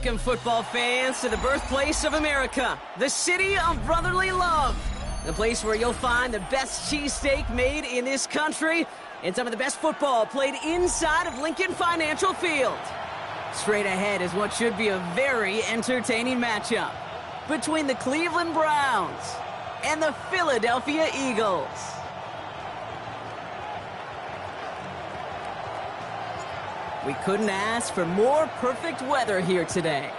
Welcome, football fans, to the birthplace of America, the city of brotherly love. The place where you'll find the best cheesesteak made in this country and some of the best football played inside of Lincoln Financial Field. Straight ahead is what should be a very entertaining matchup between the Cleveland Browns and the Philadelphia Eagles. We couldn't ask for more perfect weather here today.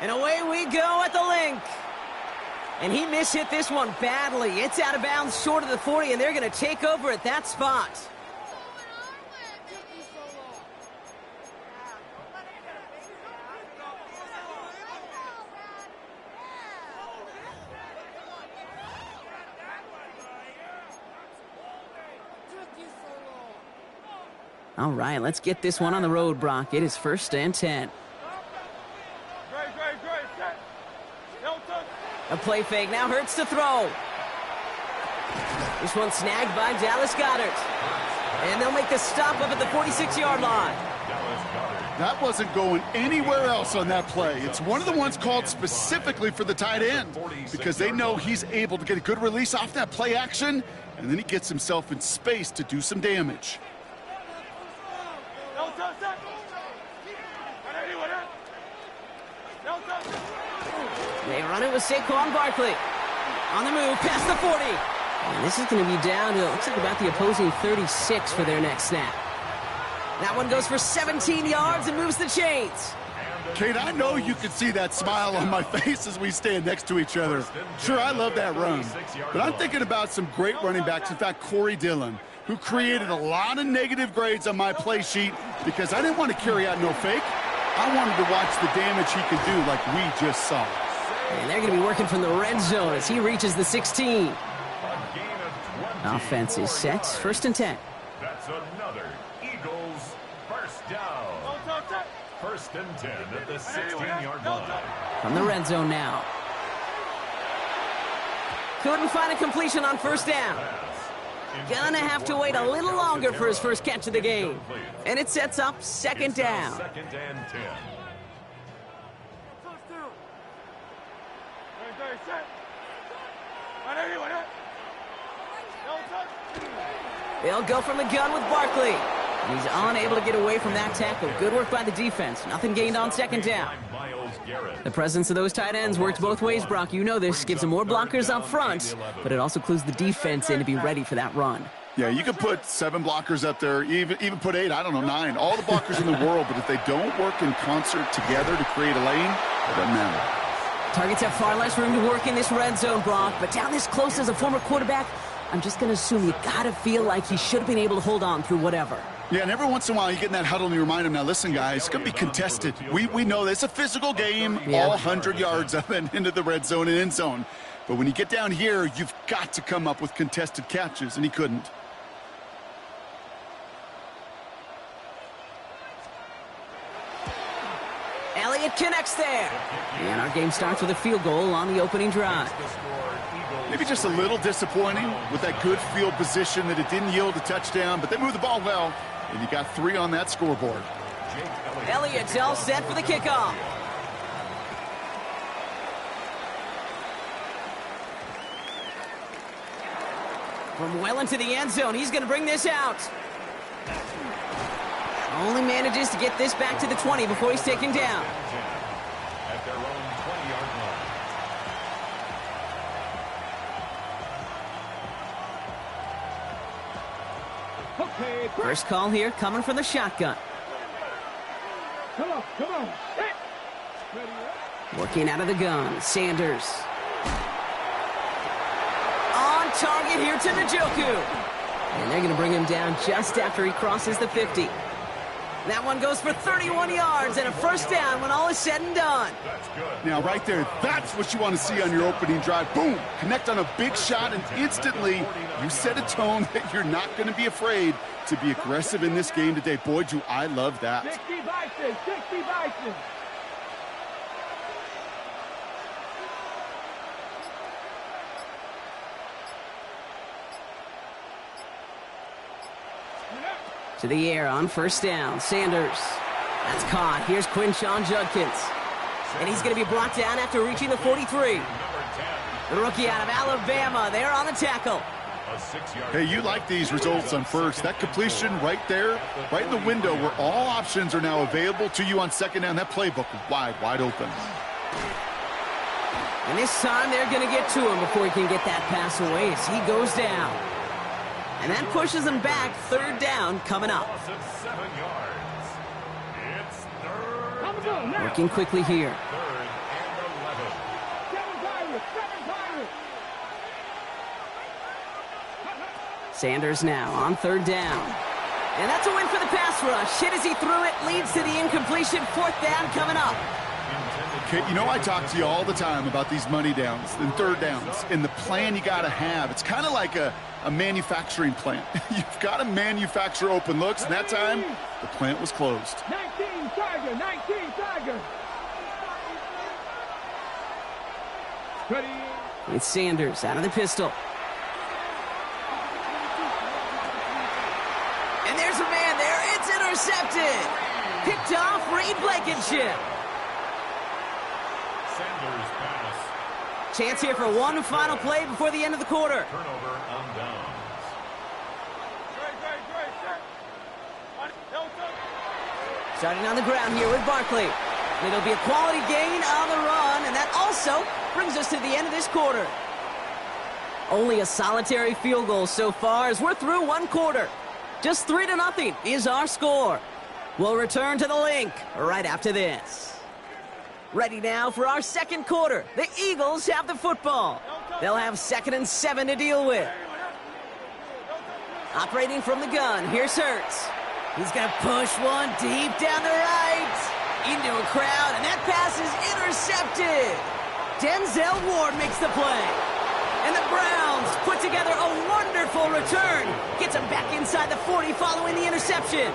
And away we go at the link. And he mishit this one badly. It's out of bounds short of the 40, and they're going to take over at that spot. All right, let's get this one on the road, Brock. It is 1st and 10. A play fake now hurts to throw. This one snagged by Dallas Goedert. And they'll make the stop up at the 46-yard line. That wasn't going anywhere else on that play. It's one of the ones called specifically for the tight end because they know he's able to get a good release off that play action, and then he gets himself in space to do some damage. They run it with Saquon Barkley. On the move, past the 40. And this is going to be down to, it looks like about the opposing 36 for their next snap. That one goes for 17 yards and moves the chains. Kate, I know you can see that smile on my face as we stand next to each other. Sure, I love that run. But I'm thinking about some great running backs. In fact, Corey Dillon, who created a lot of negative grades on my play sheet because I didn't want to carry out no fake. I wanted to watch the damage he could do like we just saw. And they're going to be working from the red zone as he reaches the 16. Offense is set. 1st and 10. That's another Eagles first down. 1st and 10 at the 16-yard line. From the red zone now. Couldn't find a completion on 1st down. Gonna have to wait a little longer for his first catch of the game. And it sets up 2nd down. 2nd and 10. They'll go from the gun with Barkley. He's unable to get away from that tackle. Good work by the defense. Nothing gained on 2nd down. The presence of those tight ends works both ways, Brock. You know this. Gives them more blockers up front, but it also clues the defense in to be ready for that run. Yeah, you could put 7 blockers up there, even put 8, I don't know, 9. All the blockers in the world, but if they don't work in concert together to create a lane, it doesn't matter. Targets have far less room to work in this red zone, Brock, but down this close as a former quarterback, I'm just going to assume you got to feel like he should have been able to hold on through whatever. Yeah, and every once in a while you get in that huddle and you remind him, now listen, guys, it's going to be contested. We know this. It's a physical game, all 100 yards of it into the red zone and end zone. But when you get down here, you've got to come up with contested catches, and he couldn't. Elliott connects there. And our game starts with a field goal on the opening drive. Maybe just a little disappointing with that good field position that it didn't yield a touchdown, but they moved the ball well, and you got 3 on that scoreboard. Elliott's all set for the kickoff. From well into the end zone, he's going to bring this out. Only manages to get this back to the 20 before he's taken down. At their own 20-yard line. First call here coming from the shotgun. Come on. Working out of the gun, Sanders. On target here to Njoku. And they're going to bring him down just after he crosses the 50. That one goes for 31 yards and a first down when all is said and done. Now, right there, that's what you want to see on your opening drive. Boom! Connect on a big shot, and instantly you set a tone that you're not going to be afraid to be aggressive in this game today. Boy, do I love that. 60 Bison. To the air on first down. Sanders. That's caught. Here's Quinshon Judkins. And he's going to be brought down after reaching the 43. The rookie out of Alabama there on the tackle. Hey, you like these results on first. That completion right there, right in the window where all options are now available to you on second down. That playbook wide open. And this time they're going to get to him before he can get that pass away as he goes down. And that pushes him back. Third down coming up. Working quickly here. Sanders now on third down. And that's a win for the pass rush. Hit as he threw it, leads to the incompletion. Fourth down coming up. Okay, you know I talk to you all the time about these money downs and third downs and the plan you got to have. It's kind of like a manufacturing plant. You've got to manufacture open looks, and that time the plant was closed. 19 Tiger, 19 Tiger. It's Sanders out of the pistol. And there's a man there. It's intercepted. Picked off Reed Blankenship. Sanders pass. Chance here for one final play before the end of the quarter. Turnover on downs. Starting on the ground here with Barkley. It'll be a quality gain on the run, and that also brings us to the end of this quarter. Only a solitary field goal so far as we're through one quarter. Just 3-0 is our score. We'll return to the link right after this. Ready now for our second quarter. The Eagles have the football. They'll have 2nd and 7 to deal with. Operating from the gun, here's Hurts. He's going to push one deep down the right into a crowd, and that pass is intercepted. Denzel Ward makes the play. And the Browns put together a wonderful return. Gets him back inside the 40 following the interception.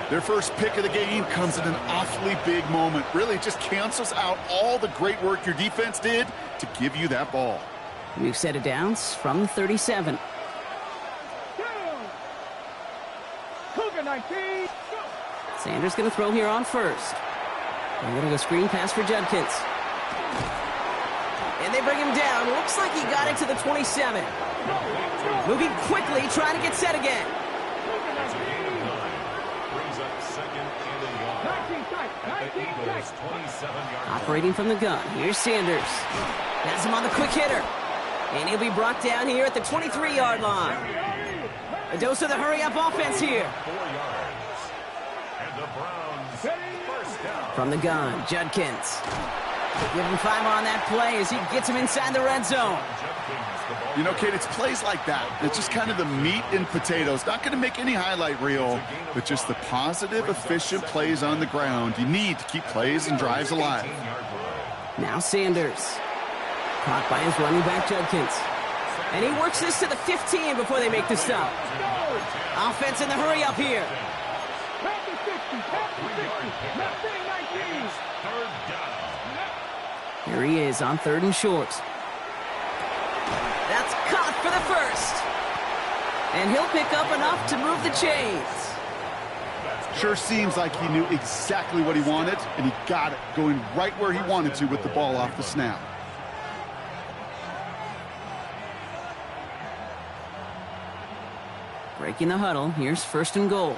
Their first pick of the game comes at an awfully big moment. Really just cancels out all the great work your defense did to give you that ball. We've set it downs from 37. Cougar 19. Sanders going to throw here on first. They're going to go screen pass for Judkins. And they bring him down. Looks like he got it to the 27. Moving quickly, trying to get set again. Brings up 2nd and a yard. At the Eagles' 27-yard line. Operating from the gun, here's Sanders. Has him on the quick hitter. And he'll be brought down here at the 23-yard line. A dose of the hurry-up offense here. 4 yards. And the Browns first down. From the gun, Judkins. Give him 5 on that play as he gets him inside the red zone. You know, Kate, it's plays like that. It's just kind of the meat and potatoes. Not going to make any highlight reel, but just the positive, efficient plays on the ground. You need to keep plays and drives alive. Now Sanders. Caught by his running back, Judkins. And he works this to the 15 before they make the stop. Offense in the hurry up here. Here he is on 3rd and short. That's caught for the first. And he'll pick up enough to move the chains. Sure seems like he knew exactly what he wanted, and he got it, going right where he wanted to with the ball off the snap. Breaking the huddle, here's 1st and goal.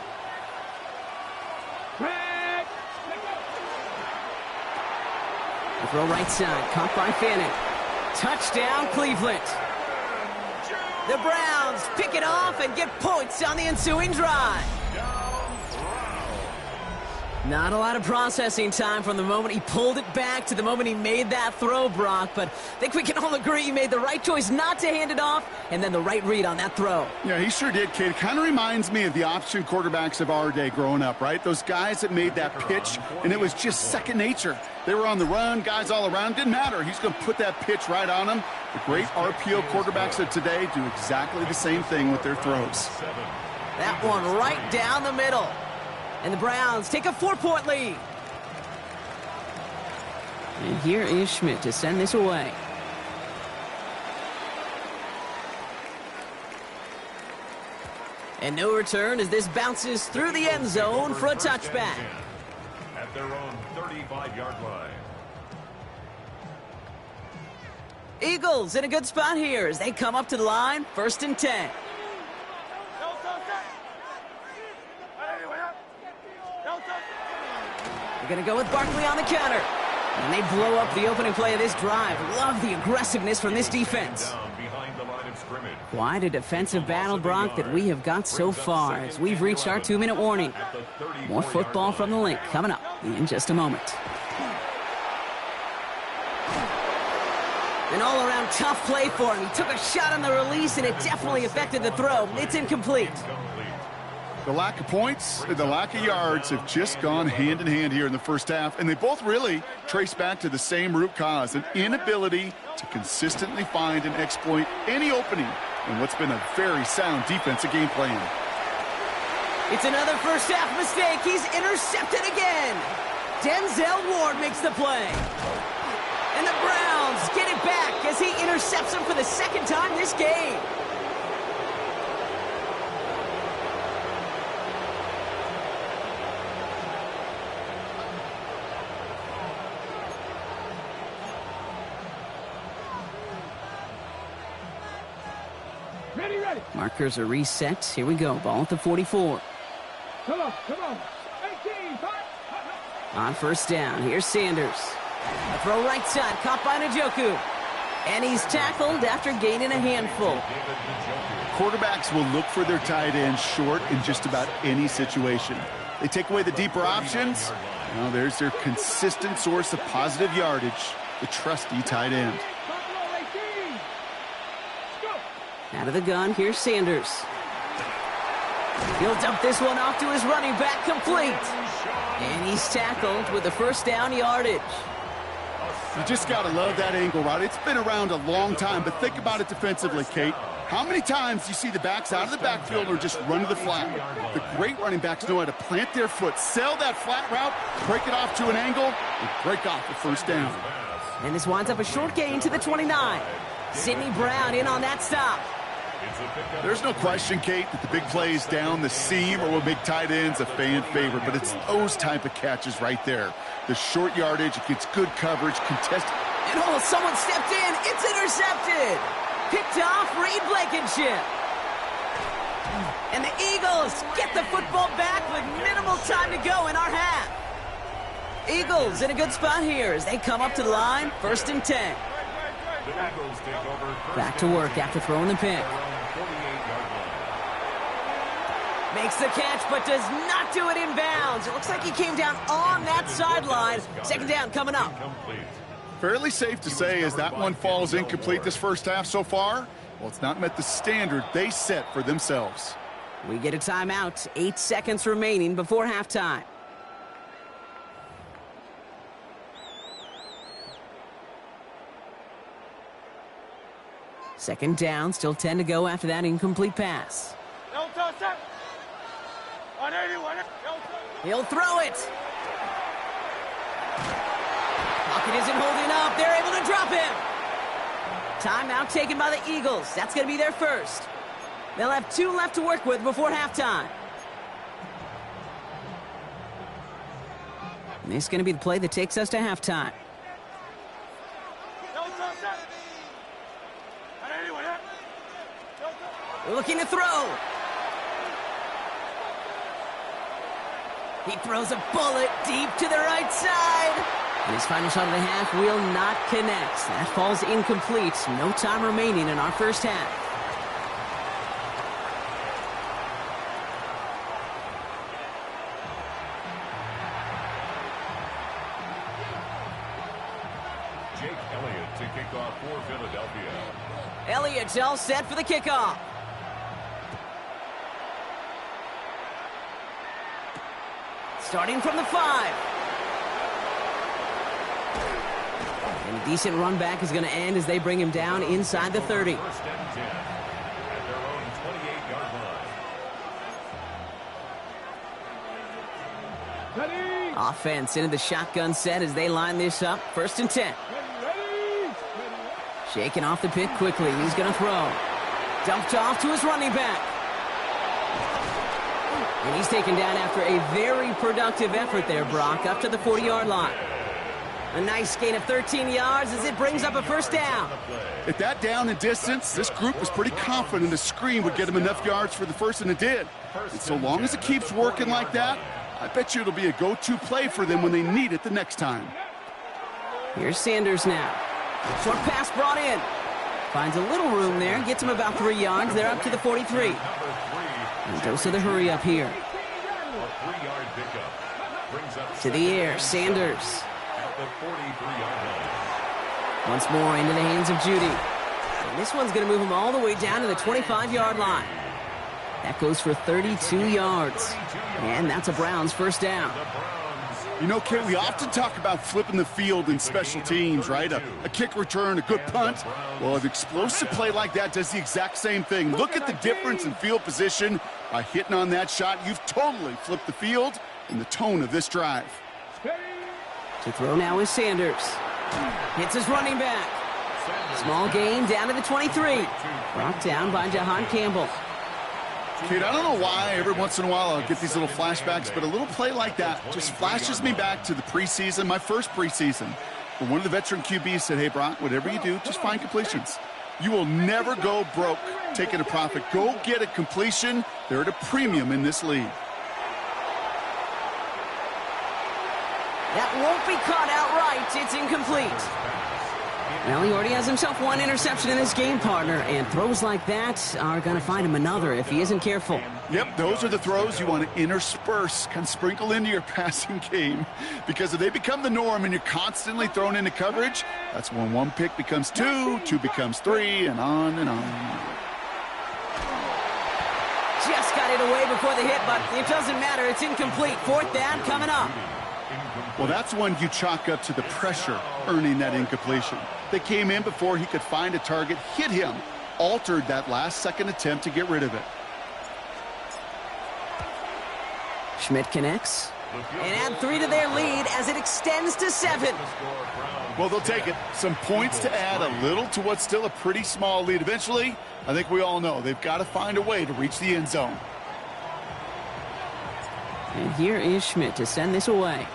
The throw right side, caught by Fanning. Touchdown, Cleveland. The Browns pick it off and get points on the ensuing drive. Not a lot of processing time from the moment he pulled it back to the moment he made that throw, Brock, but I think we can all agree he made the right choice not to hand it off, and then the right read on that throw. Yeah, he sure did, kid. It kind of reminds me of the option quarterbacks of our day growing up, right? Those guys that made that pitch, and it was just second nature. They were on the run, guys all around. Didn't matter. He's going to put that pitch right on them. The great RPO quarterbacks of today do exactly the same thing with their throws. That one right down the middle. And the Browns take a 4-point lead. And here is Schmidt to send this away. And no return as this bounces through the end zone for a touchback. At their own 35-yard line. Eagles in a good spot here as they come up to the line, 1st and 10. They're going to go with Barkley on the counter. And they blow up the opening play of this drive. Love the aggressiveness from this defense. Quite a defensive battle, Brock, that we have got so far as we've reached our 2-minute warning. More football from the link coming up in just a moment. An all-around tough play for him. He took a shot on the release, and it definitely affected the throw. It's incomplete. The lack of points and the lack of yards have just gone hand in hand here in the first half, and they both really trace back to the same root cause, an inability to consistently find and exploit any opening in what's been a very sound defensive game plan. It's another first half mistake. He's intercepted again. Denzel Ward makes the play. And the Browns get it back as he intercepts him for the 2nd time this game. Ready. Markers are reset. Here we go. Ball at the 44. Come on. 18, 5. On 1st down, here's Sanders. A throw right side, caught by Njoku. And he's tackled after gaining a handful. Quarterbacks will look for their tight end short in just about any situation. They take away the deeper options. Well, there's their consistent source of positive yardage, the trusty tight end. Out of the gun, here's Sanders. He'll dump this one off to his running back, complete. And he's tackled with the 1st down yardage. You just got to love that angle, right? It's been around a long time, but think about it defensively, Kate. How many times do you see the backs out of the backfield or just run to the flat? The great running backs know how to plant their foot, sell that flat route, break it off to an angle, and break off the 1st down. And this winds up a short gain to the 29. Sidney Brown in on that stop. There's no question, Kate, that the big plays down the seam or with big tight ends a fan favorite, but it's those type of catches right there. The short yardage, it gets good coverage, contested. And someone stepped in. It's intercepted. Picked off Reed Blankenship. And the Eagles get the football back with minimal time to go in our half. Eagles in a good spot here as they come up to the line, 1st and 10. Back to work after throwing the pick. Makes the catch, but does not do it in bounds. It looks like he came down on that sideline. 2nd down coming up. Fairly safe to say as that one falls incomplete this first half so far, well, it's not met the standard they set for themselves. We get a timeout. 8 seconds remaining before halftime. Second down, still 10 to go after that incomplete pass. He'll throw it. Pocket isn't holding up. They're able to drop him. Timeout taken by the Eagles. That's going to be their 1st. They'll have 2 left to work with before halftime. And this is going to be the play that takes us to halftime. Looking to throw. He throws a bullet deep to the right side. And his final shot of the half will not connect. That falls incomplete. No time remaining in our first half. Jake Elliott to kick off for Philadelphia. Elliott's all set for the kickoff. Starting from the 5. And a decent run back is going to end as they bring him down inside the 30. 1st and 10 at their own 28-yard line. Ready. Offense into the shotgun set as they line this up. 1st and 10. Ready. Shaking off the pick quickly. He's going to throw. Dumped off to his running back. And he's taken down after a very productive effort there, Brock, up to the 40-yard line. A nice gain of 13 yards as it brings up a first down. At that down and distance, this group was pretty confident the screen would get them enough yards for the first, and it did. And so long as it keeps working like that, I bet you it'll be a go-to play for them when they need it the next time. Here's Sanders now. Short pass brought in. Finds a little room there, gets him about 3 yards. They're up to the 43. And dose of the hurry up here. To the air, Sanders. Once more into the hands of Judy. And this one's going to move him all the way down to the 25-yard line. That goes for 32 yards. And that's a Browns first down. You know, Kate, we often talk about flipping the field in special teams, right? A kick return, a good punt. Well, an explosive play like that does the exact same thing. Look at the difference in field position. By hitting on that shot, you've totally flipped the field and the tone of this drive. To throw now is Sanders. Hits his running back. Small gain down to the 23. Brought down by Jahan Campbell. Kate, I don't know why every once in a while I'll get these little flashbacks, but a little play like that just flashes me back to the preseason, my first preseason, where one of the veteran QBs said, hey, Brock, whatever you do, just find completions. You will never go broke taking a profit. Go get a completion. They're at a premium in this league. That won't be caught outright. It's incomplete. Well, he already has himself one interception in his game, partner, and throws like that are going to find him another if he isn't careful. Yep, those are the throws you want to intersperse, kind of sprinkle into your passing game, because if they become the norm and you're constantly thrown into coverage, that's when one pick becomes two, two becomes three, and on and on. Just got it away before the hit, but it doesn't matter. It's incomplete. Fourth down coming up. Well, that's one you chalk up to the pressure earning that incompletion. They came in before he could find a target, hit him, altered that last-second attempt to get rid of it. Schmidt connects. And add 3 to their lead as it extends to 7. Well, they'll take it. Some points to add a little to what's still a pretty small lead. Eventually, I think we all know they've got to find a way to reach the end zone. And here is Schmidt to send this away.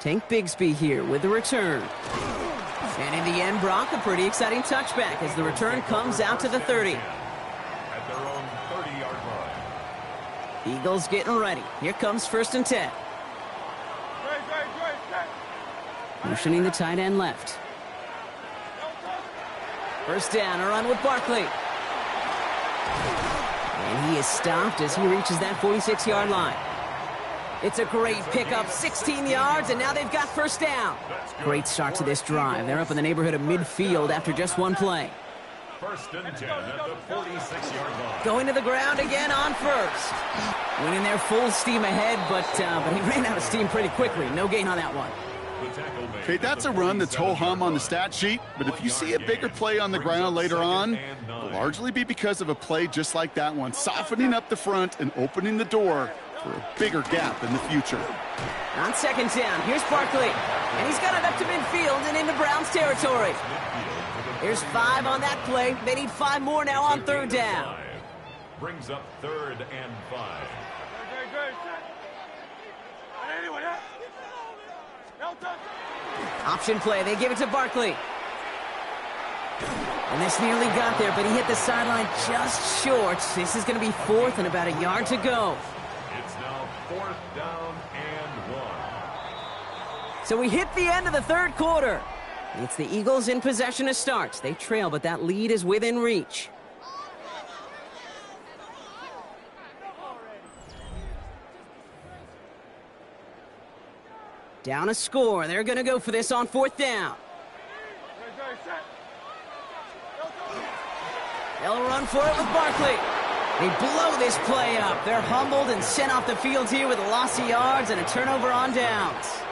Tank Bigsby here with the return. And in the end, Brock, a pretty exciting touchback as the return comes out to the 30. At their own 30-yard line. Eagles getting ready. Here comes 1st and 10. Motioning the tight end left. First down, a run with Barkley. And he is stopped as he reaches that 46-yard line. It's a great pickup, 16 yards, and now they've got first down. Great start to this drive. They're up in the neighborhood of midfield after just one play. 1st and 10 at the 46-yard line. Going to the ground again on first. Winning there full steam ahead, but he ran out of steam pretty quickly. No gain on that one. Okay, that's a run that's ho-hum on the stat sheet, but if you see a bigger play on the ground later on, it'll largely be because of a play just like that one, softening up the front and opening the door for a bigger gap in the future. On 2nd down, here's Barkley, and he's got it up to midfield and into Browns territory. Here's 5 on that play. They need 5 more now on 3rd down. Brings up 3rd and 5. Option play, they give it to Barkley. And this nearly got there, but he hit the sideline just short. This is going to be 4th and about a yard to go. It's now 4th down and 1. So we hit the end of the 3rd quarter. It's the Eagles in possession to start. They trail, but that lead is within reach. Down a score. They're going to go for this on 4th down. They'll run for it with Barkley. They blow this play up. They're humbled and sent off the field here with a loss of yards and a turnover on downs.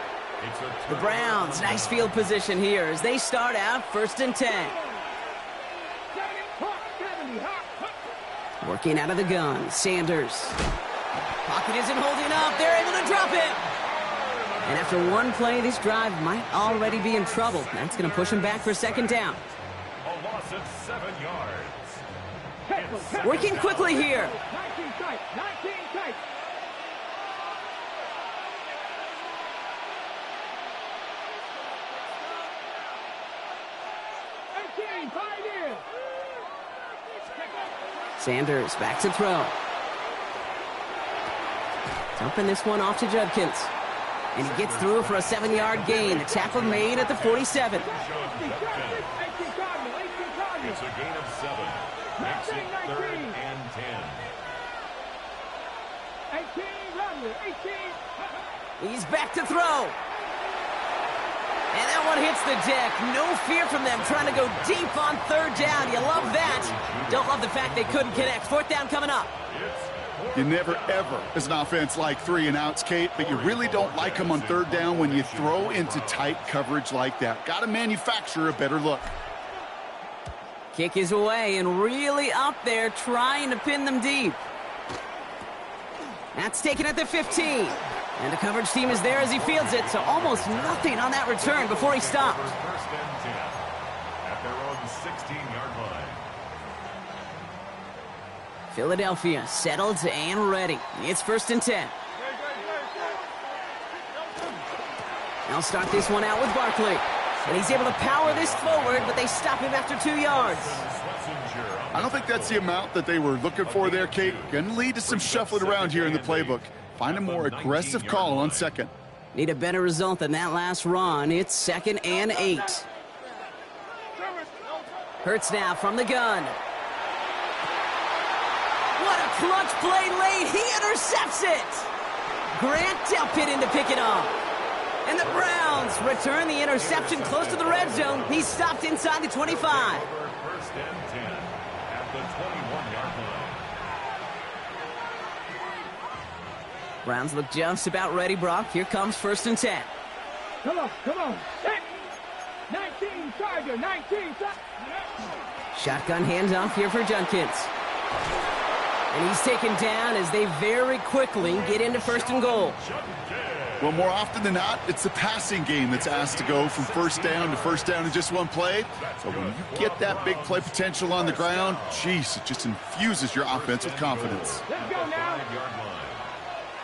The Browns, nice field position here as they start out 1st and 10. Working out of the gun, Sanders. Pocket isn't holding up. They're able to drop it. And after one play, this drive might already be in trouble. That's going to push him back for 2nd down. A loss of 7 yards. Working quickly here. 18, 5 in. Sanders back to throw. Dumping this one off to Judkins. And he gets through for a 7-yard gain. The tackle made at the 47. It's a gain of 7. Makes it 3rd and 10. 18, Rodley, 18. He's back to throw. And that one hits the deck. No fear from them trying to go deep on 3rd down. You love that. Don't love the fact they couldn't connect. 4th down coming up. You never, ever, as an offense, like 3 and outs, Kate, but you really don't like them on 3rd down when you throw into tight coverage like that. Got to manufacture a better look. Kick is away and really up there trying to pin them deep. That's taken at the 15. And the coverage team is there as he fields it, so almost nothing on that return before he stopped. 1st and 10 at their own 16-yard line. Philadelphia settled and ready. It's 1st and 10. They'll start this one out with Barkley. And he's able to power this forward, but they stop him after 2 yards. I don't think that's the amount that they were looking for there, Kate. Going to lead to some shuffling around here in the playbook. Find a more aggressive call on 2nd. Need a better result than that last run. It's 2nd and 8. Hurts now from the gun. What a clutch play late. He intercepts it. Grant Delpit in to pick it up. And the Browns return the interception close to the red zone. He's stopped inside the 25. 1st and 10 at the 21-yard line. Browns look just about ready, Brock. Here comes 1st and 10. Come on, come on. 19, Tiger, 19. Shotgun handoff here for Judkins. And he's taken down as they very quickly get into 1st and goal. Well, more often than not, it's the passing game that's asked to go from 1st down to 1st down in just one play. So when you get that big play potential on the ground, geez, it just infuses your offense with confidence. Let's go now.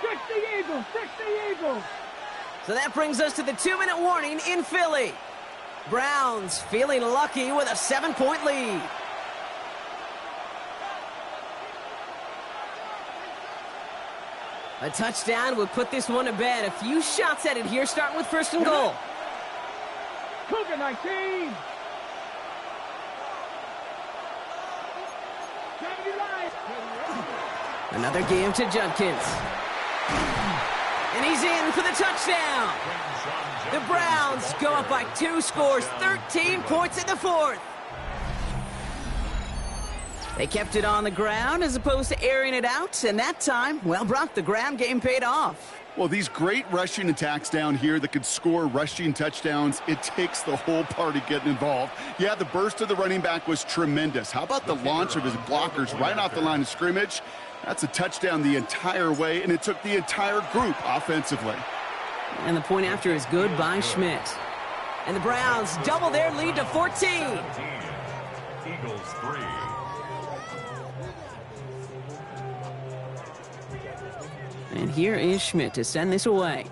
6 the Eagles, 6 the Eagles. So that brings us to the 2-minute warning in Philly. Browns feeling lucky with a 7-point lead. A touchdown would put this one to bed. A few shots at it here, starting with 1st and goal. Cougar 19. Another game to Judkins. And he's in for the touchdown. The Browns go up by 2 scores, 13 points in the 4th. They kept it on the ground as opposed to airing it out, and that time, well, Brock, the ground game paid off. Well, these great rushing attacks down here that could score rushing touchdowns, it takes the whole party getting involved. Yeah, the burst of the running back was tremendous. How about the launch of his blockers right off the line of scrimmage? That's a touchdown the entire way, and it took the entire group offensively. And the point after is good by Schmidt. And the Browns double their lead to 14. Eagles 3. And here is Schmidt to send this away.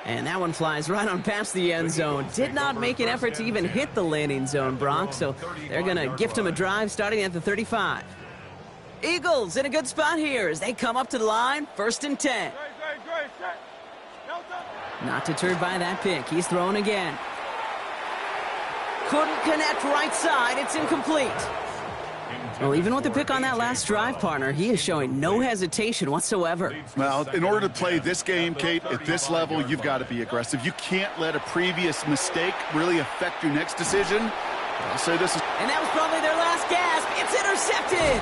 And that one flies right on past the end zone. Did not make an effort to even hit the landing zone, Brock, so they're going to gift him a drive starting at the 35. Eagles in a good spot here as they come up to the line, 1st and 10. Not deterred by that pick. He's throwing again. Couldn't connect right side. It's incomplete. Well, even with the pick on that last drive, partner, he is showing no hesitation whatsoever. Well, in order to play this game, Kate, at this level, you've got to be aggressive. You can't let a previous mistake really affect your next decision. I'll say this is... And that was probably their last gasp. It's intercepted.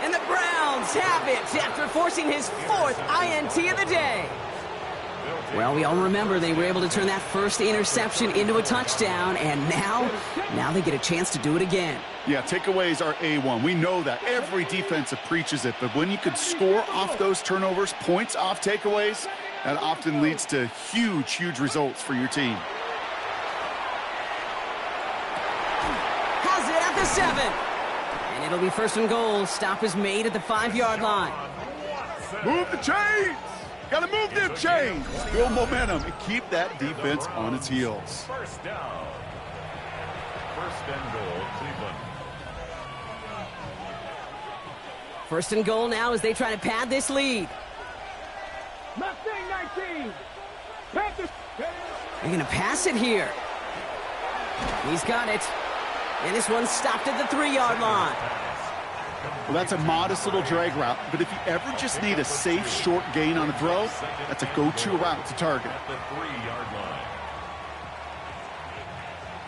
And the Browns have it after forcing his 4th INT of the day. Well, we all remember they were able to turn that first interception into a touchdown, and now they get a chance to do it again. Yeah, takeaways are A1. We know that. Every defense preaches it, but when you can score off those turnovers, points off takeaways, that often leads to huge, huge results for your team. Has it at the 7. And it'll be 1st and goal. Stop is made at the 5-yard line. Move the chains! Got to move them chains. Build momentum and keep that defense on its heels. First down. First and goal, Cleveland. First and goal now as they try to pad this lead. Mustang 19. Panthers. They're going to pass it here. He's got it. And this one's stopped at the 3-yard line. Well, that's a modest little drag route, but if you ever just need a safe, short gain on a throw, that's a go-to route to target. At the 3-yard line.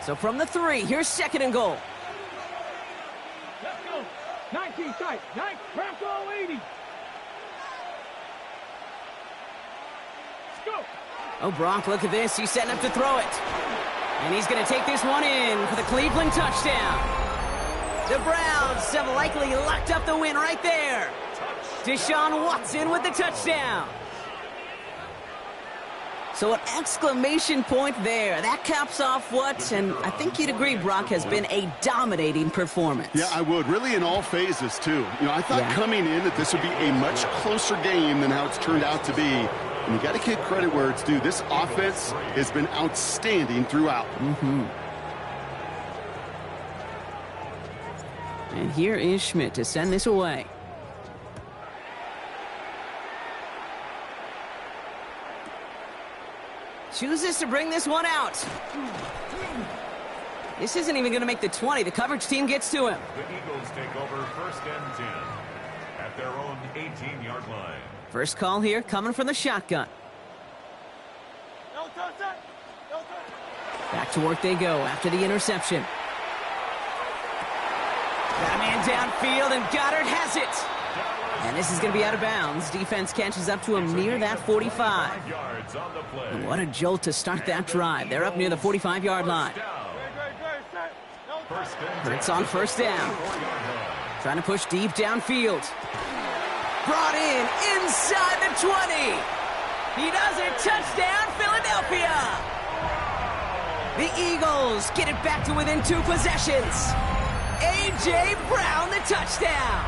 So from the 3, here's second and goal. Let's go. 19 tight. 9. Bronco 80. Let's go. Oh, Brock, look at this. He's setting up to throw it. And he's going to take this one in for the Cleveland touchdown. The Browns have likely locked up the win right there. Deshaun Watson with the touchdown. So an exclamation point there. That caps off what, and I think you'd agree, Brock, has been a dominating performance. Yeah, I would. Really in all phases, too. You know, I thought coming in that this would be a much closer game than how it's turned out to be. And you got to give credit where it's due. This offense has been outstanding throughout. And here is Schmidt to send this away. Chooses to bring this one out. This isn't even going to make the 20. The coverage team gets to him. The Eagles take over first and 10 at their own 18-yard line. First call here coming from the shotgun. Back to work they go after the interception. Got a man downfield, and Goddard has it. And this is going to be out of bounds. Defense catches up to him near that 45. And what a jolt to start that drive. They're up near the 45-yard line. It's on first down. Trying to push deep downfield. Brought in inside the 20. He does it. Touchdown, Philadelphia. The Eagles get it back to within 2 possessions. A.J. Brown, the touchdown.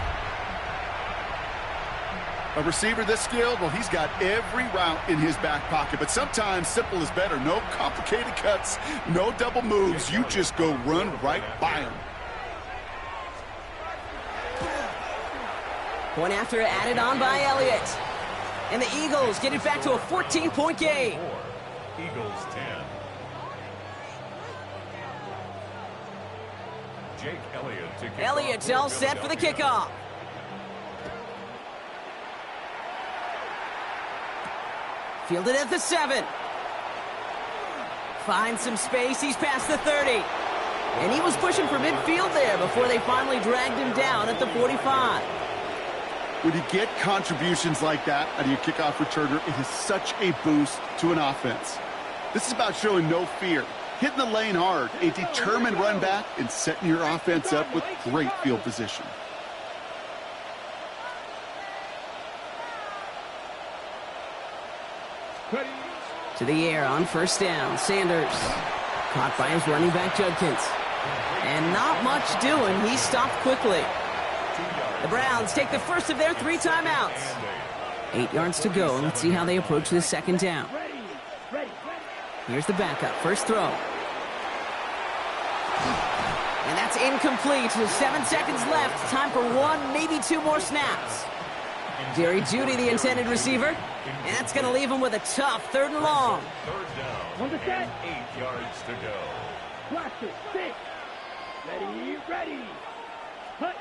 A receiver this skilled, well, he's got every route in his back pocket. But sometimes simple is better. No complicated cuts, no double moves. You just go run right by him. Point after added on by Elliott. And the Eagles get it back to a 14-point game. Eagles 10. Jake Elliott to kick Elliott's off all set for the kickoff. Fielded at the 7. Finds some space. He's past the 30. And he was pushing for midfield there before they finally dragged him down at the 45. When you get contributions like that out of your kickoff returner, it is such a boost to an offense. This is about showing no fear, hitting the lane hard, a determined run back, and setting your offense up with great field position. To the air on first down. Sanders caught by his running back Judkins. And not much doing. He stopped quickly. The Browns take the first of their 3 timeouts. 8 yards to go. Let's see how they approach this second down. Here's the backup. First throw. And that's incomplete. 7 seconds left. Time for 1, maybe 2 more snaps. Jerry Jeudy, the intended receiver. And that's going to leave him with a tough 3rd and long. 3rd down. 8 yards to go. Cluster, 6. Ready. Hut.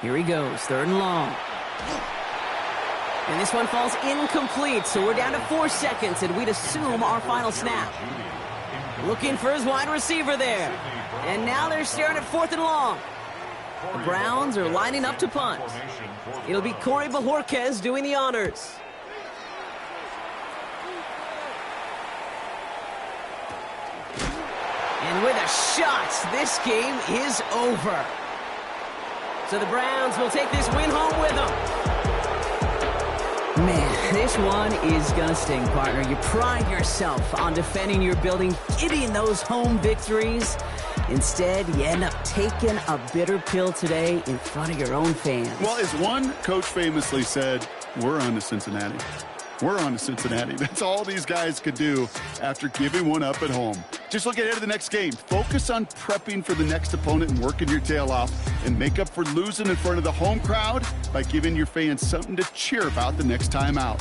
Here he goes, 3rd and long. And this one falls incomplete, so we're down to 4 seconds, and we'd assume our final snap. Looking for his wide receiver there. And now they're staring at 4th and long. The Browns are lining up to punt. It'll be Corey Bajorquez doing the honors. And with a shot, this game is over. So the Browns will take this win home with them. Man, this one is gonna sting, partner. You pride yourself on defending your building, getting those home victories. Instead, you end up taking a bitter pill today in front of your own fans. Well, as one coach famously said, we're on to Cincinnati. We're on to Cincinnati. That's all these guys could do after giving one up at home. Just look ahead to the next game. Focus on prepping for the next opponent and working your tail off, and make up for losing in front of the home crowd by giving your fans something to cheer about the next time out.